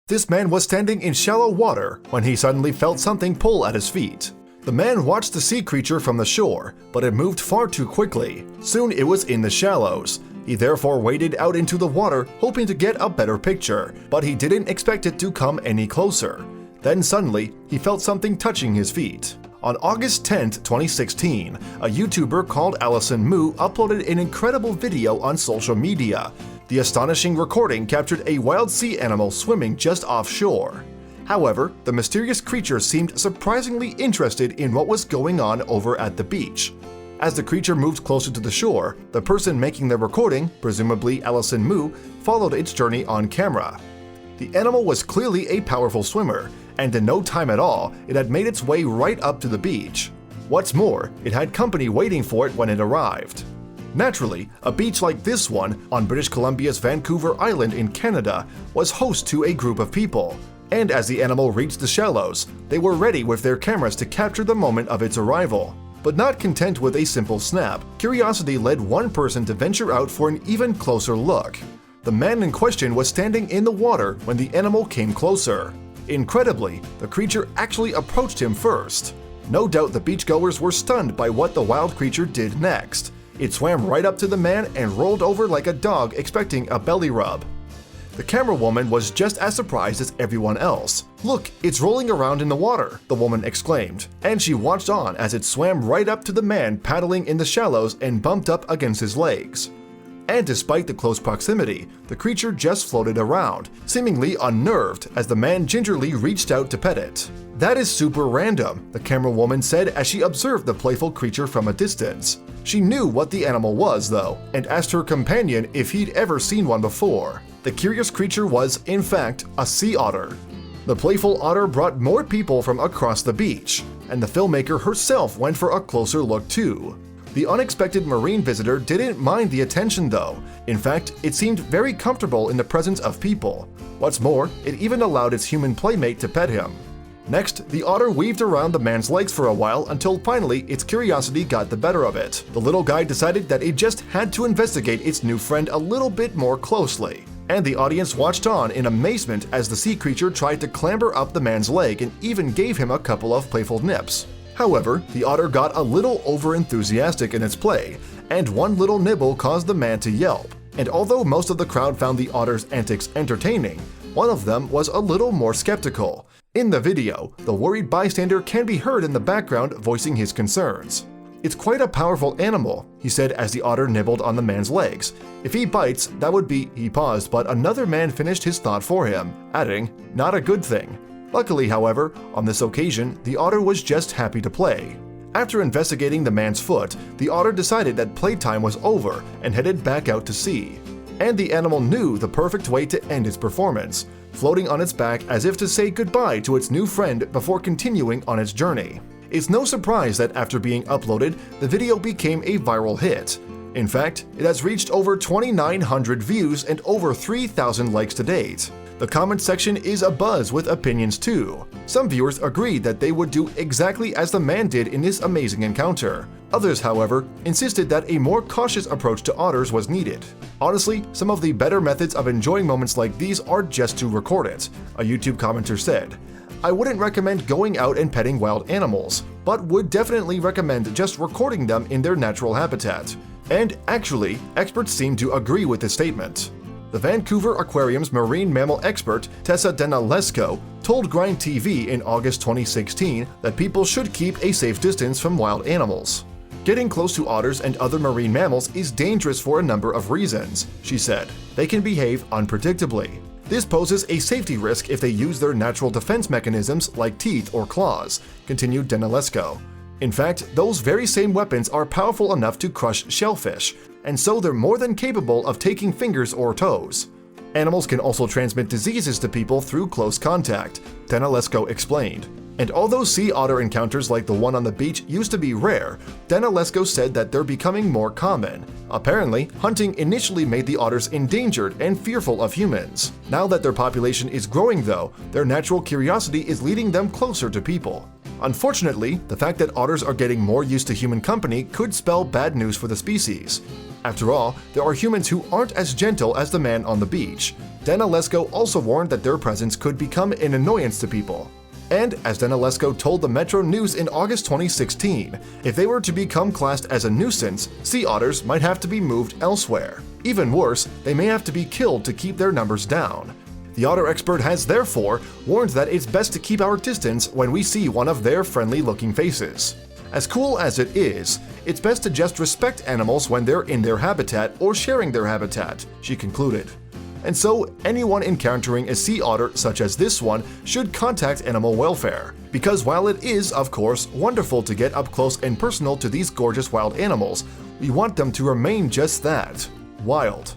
This man was standing in shallow water when he suddenly felt something pull at his feet. The man watched the sea creature from the shore, but it moved far too quickly. Soon it was in the shallows. He therefore waded out into the water, hoping to get a better picture, but he didn't expect it to come any closer. Then suddenly, he felt something touching his feet. On August 10, 2016, a YouTuber called Allison Moo uploaded an incredible video on social media. The astonishing recording captured a wild sea animal swimming just offshore. However, the mysterious creature seemed surprisingly interested in what was going on over at the beach. As the creature moved closer to the shore, the person making the recording, presumably Allison Moo, followed its journey on camera. The animal was clearly a powerful swimmer, and in no time at all, it had made its way right up to the beach. What's more, it had company waiting for it when it arrived. Naturally, a beach like this one, on British Columbia's Vancouver Island in Canada, was host to a group of people. And as the animal reached the shallows, they were ready with their cameras to capture the moment of its arrival. But not content with a simple snap, curiosity led one person to venture out for an even closer look. The man in question was standing in the water when the animal came closer. Incredibly, the creature actually approached him first. No doubt the beachgoers were stunned by what the wild creature did next. It swam right up to the man and rolled over like a dog expecting a belly rub. The camera woman was just as surprised as everyone else. "Look, it's rolling around in the water," the woman exclaimed, and she watched on as it swam right up to the man paddling in the shallows and bumped up against his legs. And despite the close proximity, the creature just floated around, seemingly unnerved as the man gingerly reached out to pet it. "That is super random," the camera woman said as she observed the playful creature from a distance. She knew what the animal was, though, and asked her companion if he'd ever seen one before. The curious creature was, in fact, a sea otter. The playful otter brought more people from across the beach, and the filmmaker herself went for a closer look too. The unexpected marine visitor didn't mind the attention though. In fact, it seemed very comfortable in the presence of people. What's more, it even allowed its human playmate to pet him. Next, the otter weaved around the man's legs for a while until finally its curiosity got the better of it. The little guy decided that it just had to investigate its new friend a little bit more closely. And the audience watched on in amazement as the sea creature tried to clamber up the man's leg and even gave him a couple of playful nips. However, the otter got a little over-enthusiastic in its play, and one little nibble caused the man to yelp. And although most of the crowd found the otter's antics entertaining, one of them was a little more skeptical. In the video, the worried bystander can be heard in the background voicing his concerns. "It's quite a powerful animal," he said as the otter nibbled on the man's legs. "If he bites, that would be—" He paused, but another man finished his thought for him, adding, "Not a good thing." Luckily, however, on this occasion, the otter was just happy to play. After investigating the man's foot, the otter decided that playtime was over and headed back out to sea. And the animal knew the perfect way to end its performance, floating on its back as if to say goodbye to its new friend before continuing on its journey. It's no surprise that after being uploaded, the video became a viral hit. In fact, it has reached over 2,900 views and over 3,000 likes to date. The comment section is abuzz with opinions too. Some viewers agreed that they would do exactly as the man did in this amazing encounter. Others, however, insisted that a more cautious approach to otters was needed. Honestly, some of the better methods of enjoying moments like these are just to record it, a YouTube commenter said. "I wouldn't recommend going out and petting wild animals, but would definitely recommend just recording them in their natural habitat." And actually, experts seem to agree with this statement. The Vancouver Aquarium's marine mammal expert, Tessa Denalesco, told Grind TV in August 2016 that people should keep a safe distance from wild animals. "Getting close to otters and other marine mammals is dangerous for a number of reasons," she said. "They can behave unpredictably. This poses a safety risk if they use their natural defense mechanisms like teeth or claws," continued Denalesco. "In fact, those very same weapons are powerful enough to crush shellfish, and so they're more than capable of taking fingers or toes. Animals can also transmit diseases to people through close contact," Denalesco explained. And although sea otter encounters like the one on the beach used to be rare, Denalesco said that they're becoming more common. Apparently, hunting initially made the otters endangered and fearful of humans. Now that their population is growing though, their natural curiosity is leading them closer to people. Unfortunately, the fact that otters are getting more used to human company could spell bad news for the species. After all, there are humans who aren't as gentle as the man on the beach. Dana Lesko also warned that their presence could become an annoyance to people. And as Dana Lesko told the Metro News in August 2016, if they were to become classed as a nuisance, sea otters might have to be moved elsewhere. Even worse, they may have to be killed to keep their numbers down. The otter expert has therefore warned that it's best to keep our distance when we see one of their friendly-looking faces. As cool as it is, it's best to just respect animals when they're in their habitat or sharing their habitat, she concluded. And so, anyone encountering a sea otter such as this one should contact animal welfare. Because while it is, of course, wonderful to get up close and personal to these gorgeous wild animals, we want them to remain just that, wild.